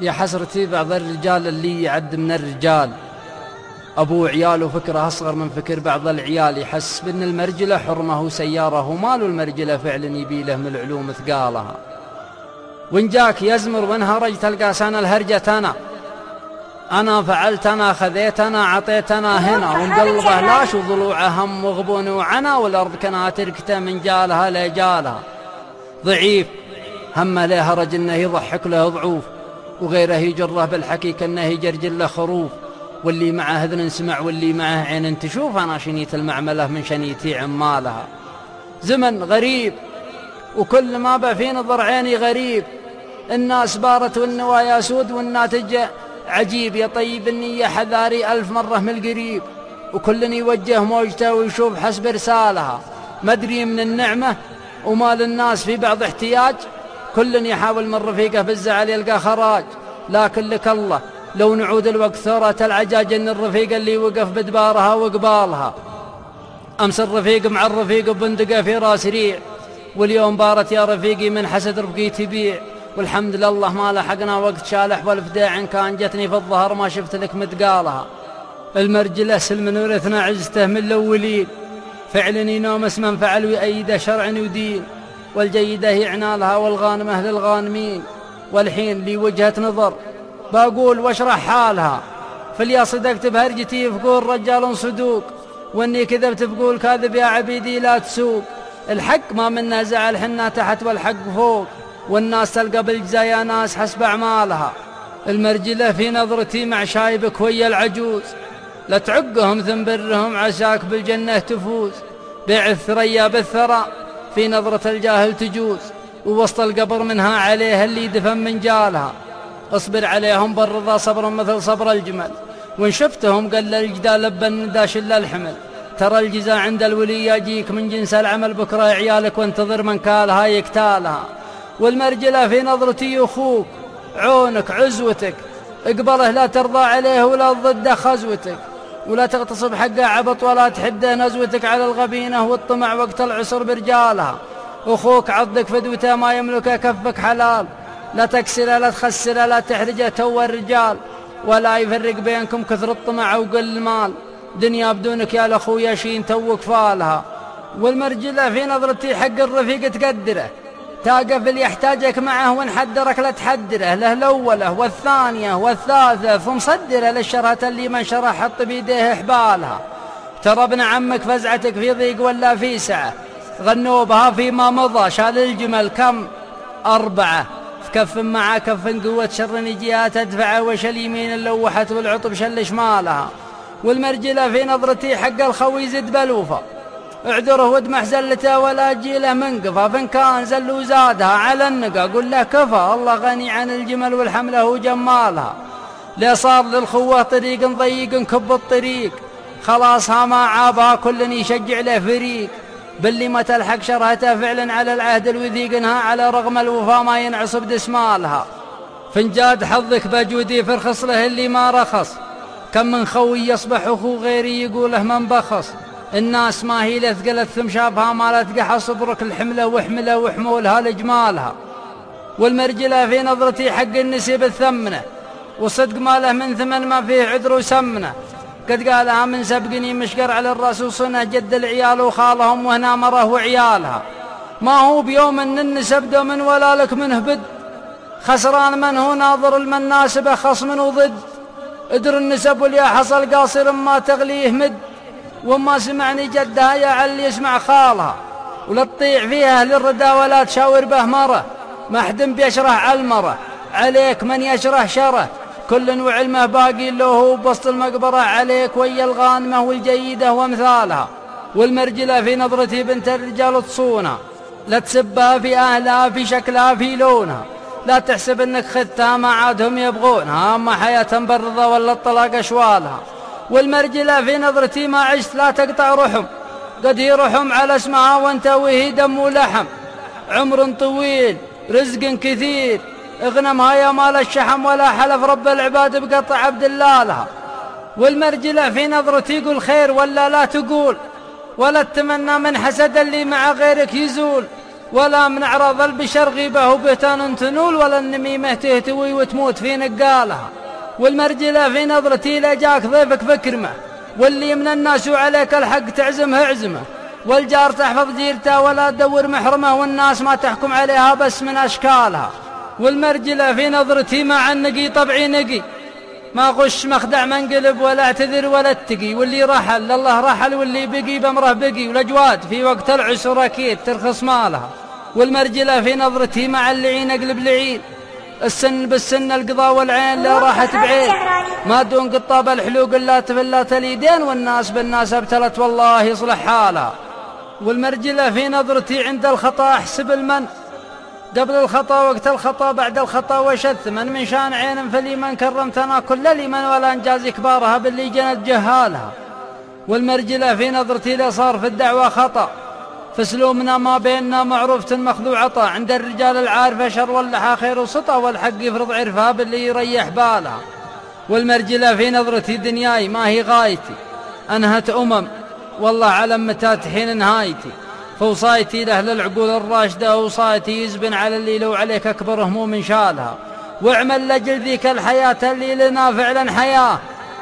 يا حسرتي بعض الرجال اللي يعد من الرجال أبو عياله فكره أصغر من فكر بعض العيال، يحس بأن المرجلة حرمه وسياره وماله المرجلة فعلا يبيله من العلوم ثقالها. وإن جاك يزمر وانهرج تلقى سنة الهرجة أنا فعلت أنا خذيت أنا عطيت أنا هنا، ومقلبه لاش وضلوعه هم وغبون وعنا، والأرض كنا تركته من جالها لجالها. ضعيف هم له هرج إنه يضحك له ضعوف، وغيره يجره بالحكي كأنه يجرجل له خروف، واللي معه اذن سمع واللي معه عين تشوف، أنا شنيت المعملة من شنيتي عمالها. زمن غريب وكل ما بقى في نظر عيني غريب، الناس بارت والنوايا سود والناتج عجيب، يا طيب النية حذاري 1000 مرة من القريب، وكل يوجه موجته ويشوف حسب رسالها. مدري من النعمة ومال الناس في بعض احتياج، كل يحاول من رفيقه بالزعل يلقى خراج، لكن لك الله لو نعود الوقت ثورة العجاج ان الرفيق اللي وقف بدبارها وقبالها. امس الرفيق مع الرفيق بندقه في راس ريع، واليوم بارت يا رفيقي من حسد رفقي تبيع، والحمد لله ما لحقنا وقت شالح والفداع، إن كان جتني في الظهر ما شفت لك متقالها. المرجلة سلم ورثنا عزته من الأولين، فعل ينومس من فعل ويأيده شرع ودين، والجيدة يعنالها والغانمة للغانمين. والحين لي وجهة نظر بقول واشرح حالها، فليا صدقت بهرجتي بقول رجال صدوق، واني كذبت بقول كاذب يا عبيدي لا تسوق. الحق ما منا زعل حنا تحت والحق فوق، والناس تلقى بالجزايا ناس حسب أعمالها. المرجلة في نظرتي مع شايبك ويا العجوز، لا تعقهم ثم برهم عساك بالجنة تفوز. بيع الثريا بالثرى في نظرة الجاهل تجوز، ووسط القبر منها عليه اللي دفن من جالها. اصبر عليهم بالرضا صبرا مثل صبر الجمل، وان شفتهم قل الجدال لبن داش الا الحمل. ترى الجزاء عند الولي يجيك من جنس العمل، بكره عيالك وانتظر من كالها يكتالها. والمرجلة في نظرتي أخوك عونك عزوتك، اقبله لا ترضى عليه ولا ضده خزوتك، ولا تغتصب حقه عبط ولا تحده نزوتك على الغبينة والطمع وقت العسر برجالها. أخوك عضك فدوته ما يملكه كفك حلال، لا تكسره لا تخسره لا تحرجه تو الرجال، ولا يفرق بينكم كثر الطمع وقل المال، دنيا بدونك يا الأخويا شين توك فالها. والمرجلة في نظرتي حق الرفيق تقدره، تاقف اللي يحتاجك معه وان حدرك لا تحدره، له الأولة والثانية والثالثة، ثم صدره للشرهة اللي من شرح حط بيديه حبالها. ترى ابن عمك فزعتك في ضيق ولا في سعة، غنوا بها فيما مضى شال الجمل كم 4 في كف مع كف، قوة شر يجيها تدفعه، وش اليمين اللوحت والعطب شل شمالها. والمرجلة في نظرتي حق الخوي زد بلوفة، اعذره ودمح زلته ولا جيله منقفة، فان كان زل وزادها على النقا قل له كفى، الله غني عن الجمل والحمله وجمالها. لا صار للخوة طريق ضيق كب الطريق، خلاصها ما عابها كل يشجع له فريق، باللي ما تلحق شرهته فعلا على العهد الوثيق، انها على رغم الوفا ما ينعصب دسمالها. فانجاد حظك بجودي فرخص له اللي ما رخص، كم من خوي يصبح أخو غيري يقوله من بخص. الناس ما هي لثقلت ثم شافها ما لا تقح صبرك الحملة واحمله وحمولها لجمالها. والمرجلة في نظرتي حق النسيب الثمنة، وصدق ما له من ثمن ما فيه عذر وسمنة، قد قالها من سبقني مشقر على الرأس وصنه جد العيال وخالهم وهنا مره وعيالها. ما هو بيوم ان النسب دومن ولا لك منه بد، خسران من هو ناظر المناسبة خصم وضد. ادر النسب واليا حصل قاصر ما تغليه مد، وما سمعني جدها يا علي يسمع خالها، ولا تطيع فيها للردى ولا تشاور به مره، ما حد بيشرح على المره عليك من يشرح شره، كل وعلمه باقي له هو بسط المقبره عليك ويا الغانمه والجيده وامثالها. والمرجله في نظرتي بنت الرجال تصونها، لا تسبها في اهلها في شكلها في لونها، لا تحسب انك خذتها ما عادهم يبغونها، اما حياه برضه ولا الطلاق اشوالها. والمرجلة في نظرتي ما عشت لا تقطع رحم، قد هي رحم على اسمها وانت وهي دم ولحم، عمر طويل رزق كثير، اغنمها يا مال الشحم، ولا حلف رب العباد بقطع عبد الله لها. والمرجلة في نظرتي قل خير ولا لا تقول، ولا تتمنى من حسد اللي مع غيرك يزول، ولا من أعراض البشر غيبة وبهتان تنول، ولا النميمة تهتوي وتموت في نقالها. والمرجلة في نظرتي لجاك ضيفك فكرمه، واللي من الناس وعليك الحق تعزمه اعزمه، والجار تحفظ جيرته ولا تدور محرمه، والناس ما تحكم عليها بس من أشكالها. والمرجلة في نظرتي مع النقي طبعي نقي، ما غش مخدع منقلب ولا اعتذر ولا اتقي، واللي رحل لله رحل، واللي بقي بأمره بقي، والأجواد في وقت العسر أكيد ترخص مالها. والمرجلة في نظرتي مع اللعين أقلب لعين، السن بالسن القضاء والعين لا راحت بعين، ما دون قطاب الحلوق إلا تفلت اليدين، والناس بالناس ابتلت والله يصلح حالها. والمرجلة في نظرتي عند الخطأ احسب المن، قبل الخطأ وقت الخطأ بعد الخطأ وشث من شان عين فليمن كرمتنا كل لمن، ولا انجاز كبارها باللي جنت جهالها. والمرجلة في نظرتي لا صار في الدعوة خطأ، فسلومنا ما بيننا معروفة مخذوعة، عند الرجال العارفة شر واللحى خير وسطى، والحق يفرض عرفها باللي يريح بالها. والمرجلة في نظرتي دنياي ما هي غايتي، أنهت والله علم متى تحين نهايتي، فوصايتي لأهل العقول الراشدة وصايتي يزبن على اللي لو عليك أكبر هموم شالها. واعمل لجل ذيك الحياة اللي لنا فعلا حياة،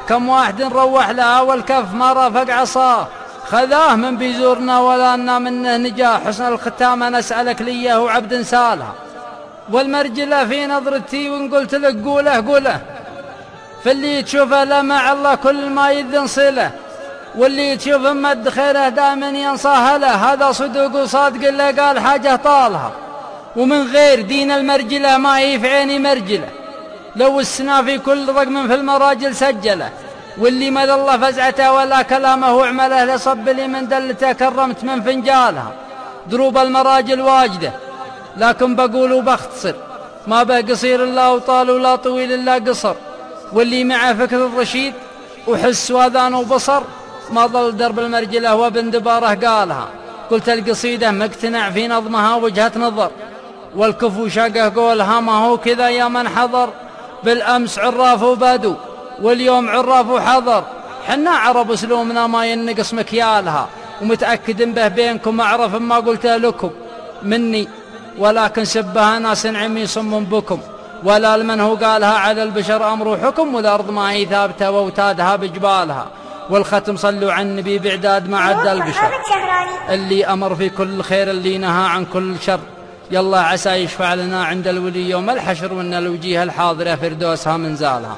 كم واحد روح لها والكف ما رافق عصاه، خذاه من بيزورنا ولا أنا منه نجاه، حسن الختام نسألك ليه وعبد سالها. والمرجلة في نظرتي وإن قلت لك قوله، فاللي تشوفه لا مع الله كل ما يذن صله، واللي تشوف مد خيره دائما ينصاها له، هذا صدق وصادق اللي قال حاجة طالها. ومن غير دين المرجلة ما هي في عيني مرجلة، لو السنا في كل رقم في المراجل سجله، واللي مد الله فزعته ولا كلامه وعمله، لصب لي من دلته كرمت من فنجالها. دروب المراجل واجده لكن بقول وبختصر، ما بقصير إلا وطال ولا طويل إلا قصر، واللي معه فكر الرشيد وحس واذان وبصر، ما ظل درب المرجلة وابن دباره قالها. قلت القصيدة مقتنع في نظمها وجهة نظر، والكفو شقه قولها ما هو كذا يا من حضر، بالأمس عراف وبدو واليوم عراف وحضر، حنا عرب اسلومنا ما ينقص مكيالها، ومتأكد به بينكم أعرف ما قلته لكم مني، ولكن سبها ناس عمي صم بكم، ولا لمن هو قالها على البشر أمر وحكم، والأرض ما هي ثابتة وأوتادها بجبالها. والختم صلوا عن النبي بعداد ما عد البشر، اللي أمر في كل خير اللي نهى عن كل شر، يلا عسى يشفع لنا عند الولي يوم الحشر، وإن الوجيه الحاضرة فردوسها منزالها.